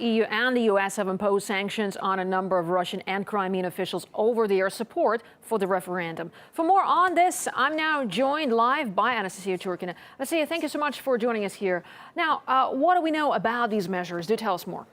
EU and the U.S. have imposed sanctions on a number of Russian and Crimean officials over their support for the referendum. For more on this, I'm now joined live by Anastasia Turkina. Anastasia, thank you so much for joining us here. Now, what do we know about these measures? Do tell us more.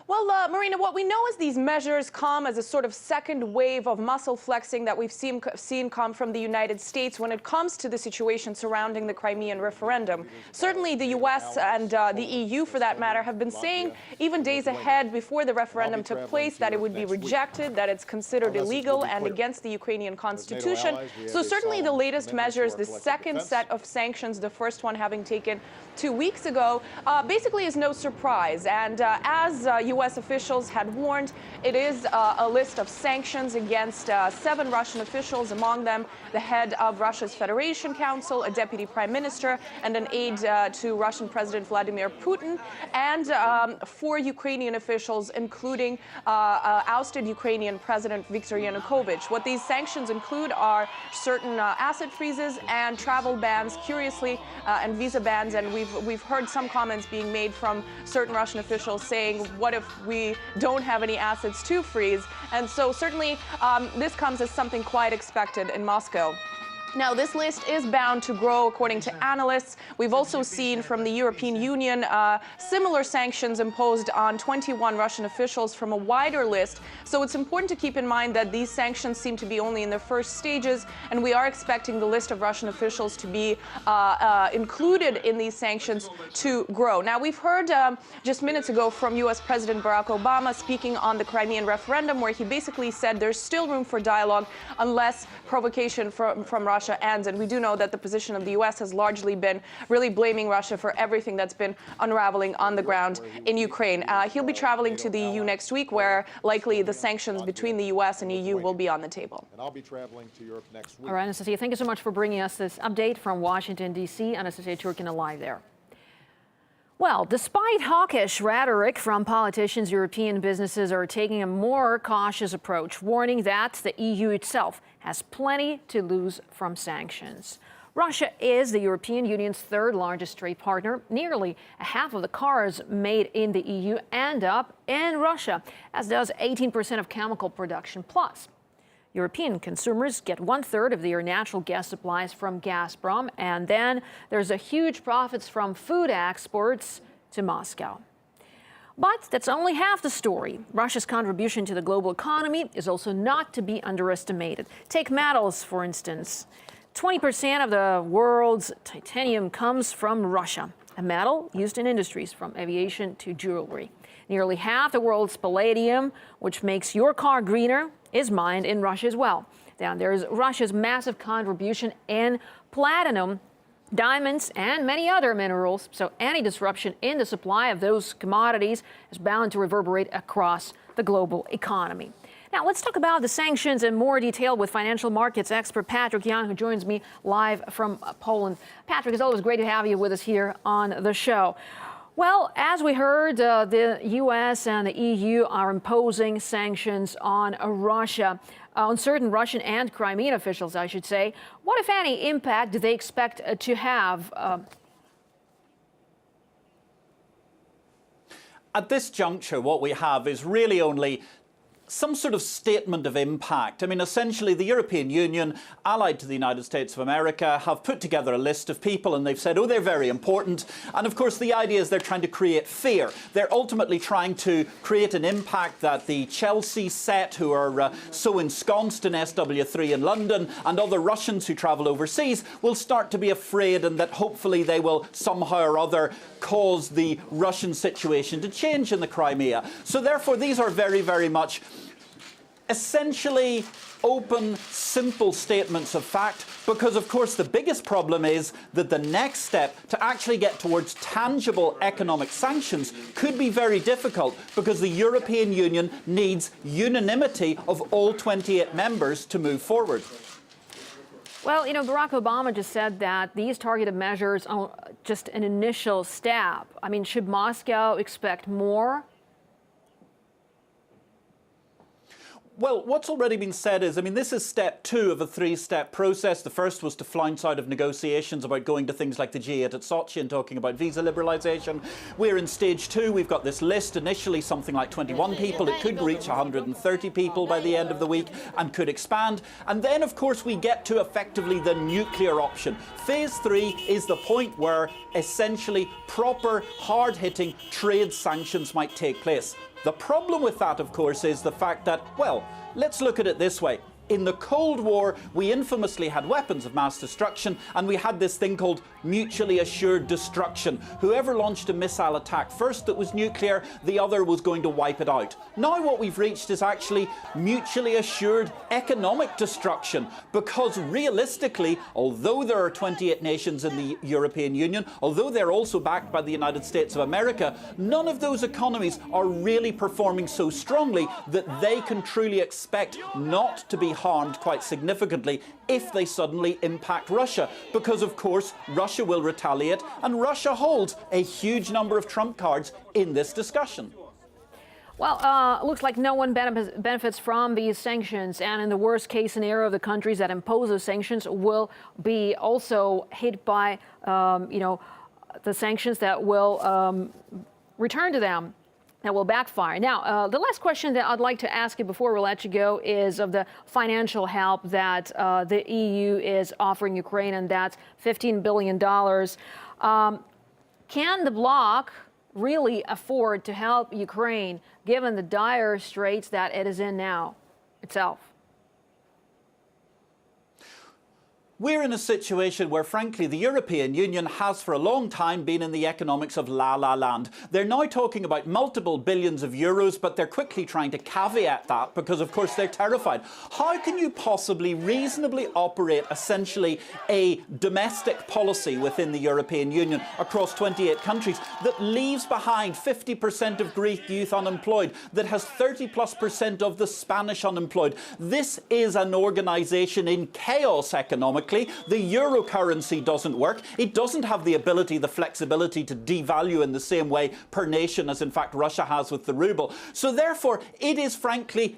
Well, Marina, what we know is these measures come as a sort of second wave of muscle flexing that we've seen come from the United States when it comes to the situation surrounding the Crimean referendum. Certainly the U.S. and the EU, for that matter, have been saying even days ahead before the referendum took place that it would be rejected, that it's considered illegal and against the Ukrainian constitution. So certainly the latest measures, the second set of sanctions, the first one having taken 2 weeks ago, basically is no surprise. And as U.S. officials had warned, it is a list of sanctions against 7 Russian officials, among them the head of Russia's Federation Council, a deputy prime minister, and an aide to Russian President Vladimir Putin, and 4 Ukrainian officials, including ousted Ukrainian President Viktor Yanukovych. What these sanctions include are certain asset freezes and travel bans, curiously, and visa bans. And we've heard some comments being made from certain Russian officials saying, what if we don't have any assets to freeze? And so certainly this comes as something quite expected in Moscow. Now, this list is bound to grow, according to analysts. We've also seen from the European Union similar sanctions imposed on 21 Russian officials from a wider list. So it's important to keep in mind that these sanctions seem to be only in their first stages, and we are expecting the list of Russian officials to be included in these sanctions to grow. Now, we've heard just minutes ago from U.S. President Barack Obama speaking on the Crimean referendum, where he basically said there's still room for dialogue unless provocation from Russia ends. And we do know that the position of the U.S. has largely been really blaming Russia for everything that's been unraveling on the ground in Ukraine. He'll be traveling to the EU next week, where likely the sanctions between the U.S. and EU will be on the table. And I'll be traveling to Europe next week. All right, Anastasia, thank you so much for bringing us this update from Washington, D.C. Anastasia Turkina live there. Well, despite hawkish rhetoric from politicians, European businesses are taking a more cautious approach, warning that the EU itself has plenty to lose from sanctions. Russia is the European Union's third largest trade partner. Nearly half of the cars made in the EU end up in Russia, as does 18% of chemical production. Plus, European consumers get 1/3 of their natural gas supplies from Gazprom, and then there's a huge profits from food exports to Moscow. But that's only half the story. Russia's contribution to the global economy is also not to be underestimated. Take metals, for instance. 20% of the world's titanium comes from Russia, a metal used in industries from aviation to jewelry. Nearly half the world's palladium, which makes your car greener, is mined in Russia as well. Then there's Russia's massive contribution in platinum, diamonds, and many other minerals. So any disruption in the supply of those commodities is bound to reverberate across the global economy. Now, let's talk about the sanctions in more detail with financial markets expert Patrick Young, who joins me live from Poland. Patrick, it's always great to have you with us here on the show. Well, as we heard, the U.S. and the EU are imposing sanctions on Russia, on certain Russian and Crimean officials, I should say. What, if any, impact do they expect to have? At this juncture, what we have is really only some sort of statement of impact. I mean, essentially, the European Union, allied to the United States of America, have put together a list of people, and they've said, oh, they're very important. And of course, the idea is they're trying to create fear. They're ultimately trying to create an impact that the Chelsea set, who are so ensconced in SW3 in London, and other Russians who travel overseas, will start to be afraid, and that hopefully they will somehow or other cause the Russian situation to change in the Crimea. So therefore, these are very, very much essentially open, simple statements of fact, because, of course, the biggest problem is that the next step to actually get towards tangible economic sanctions could be very difficult, because the European Union needs unanimity of all 28 members to move forward. Well, you know, Barack Obama just said that these targeted measures are just an initial step. I mean, should Moscow expect more? Well, what's already been said is, I mean, this is step 2 of a 3-step process. The first was to flounce out of negotiations about going to things like the G8 at Sochi and talking about visa liberalisation. We're in stage 2. We've got this list, initially something like 21 people. It could reach 130 people by the end of the week and could expand. And then, of course, we get to effectively the nuclear option. Phase 3 is the point where essentially proper, hard-hitting trade sanctions might take place. The problem with that, of course, is the fact that, well, let's look at it this way. In the Cold War, we infamously had weapons of mass destruction, and we had this thing called mutually assured destruction. Whoever launched a missile attack first that was nuclear, the other was going to wipe it out. Now what we've reached is actually mutually assured economic destruction, because realistically, although there are 28 nations in the European Union, although they're also backed by the United States of America, none of those economies are really performing so strongly that they can truly expect not to be harmed quite significantly if they suddenly impact Russia, because of course Russia will retaliate, and Russia holds a huge number of trump cards in this discussion. Well, looks like no one benefits from these sanctions, and in the worst case scenario, the countries that impose those sanctions will be also hit by, the sanctions that will return to them. That will backfire. Now, the last question that I'd like to ask you before we let you go is of the financial help that the EU is offering Ukraine, and that's $15 billion. Can the bloc really afford to help Ukraine, given the dire straits that it is in now itself? We're in a situation where, frankly, the European Union has for a long time been in the economics of la-la land. They're now talking about multiple billions of euros, but they're quickly trying to caveat that because, of course, they're terrified. How can you possibly reasonably operate essentially a domestic policy within the European Union across 28 countries that leaves behind 50% of Greek youth unemployed, that has 30+% of the Spanish unemployed? This is an organisation in chaos economically. The euro currency doesn't work. It doesn't have the ability, the flexibility to devalue in the same way per nation as in fact Russia has with the ruble. So therefore, it is frankly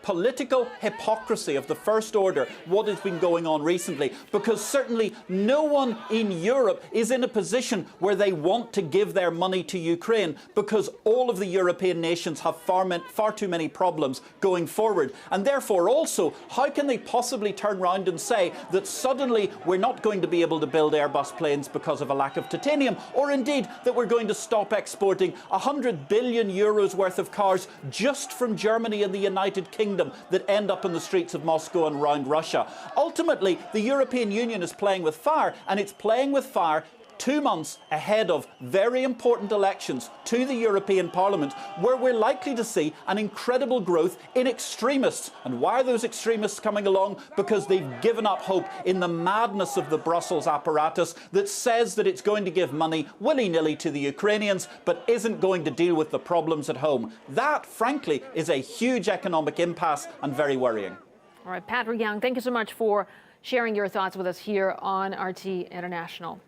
political hypocrisy of the first order what has been going on recently, because certainly no one in Europe is in a position where they want to give their money to Ukraine, because all of the European nations have far too many problems going forward. And therefore also, how can they possibly turn around and say that suddenly we're not going to be able to build Airbus planes because of a lack of titanium, or indeed that we're going to stop exporting 100 billion euros worth of cars just from Germany and the United Kingdom that end up in the streets of Moscow and around Russia? Ultimately, the European Union is playing with fire, and it's playing with fire 2 months ahead of very important elections to the European Parliament, where we're likely to see an incredible growth in extremists. And why are those extremists coming along? Because they've given up hope in the madness of the Brussels apparatus that says that it's going to give money willy-nilly to the Ukrainians, but isn't going to deal with the problems at home. That, frankly, is a huge economic impasse and very worrying. All right, Patrick Young, thank you so much for sharing your thoughts with us here on RT International.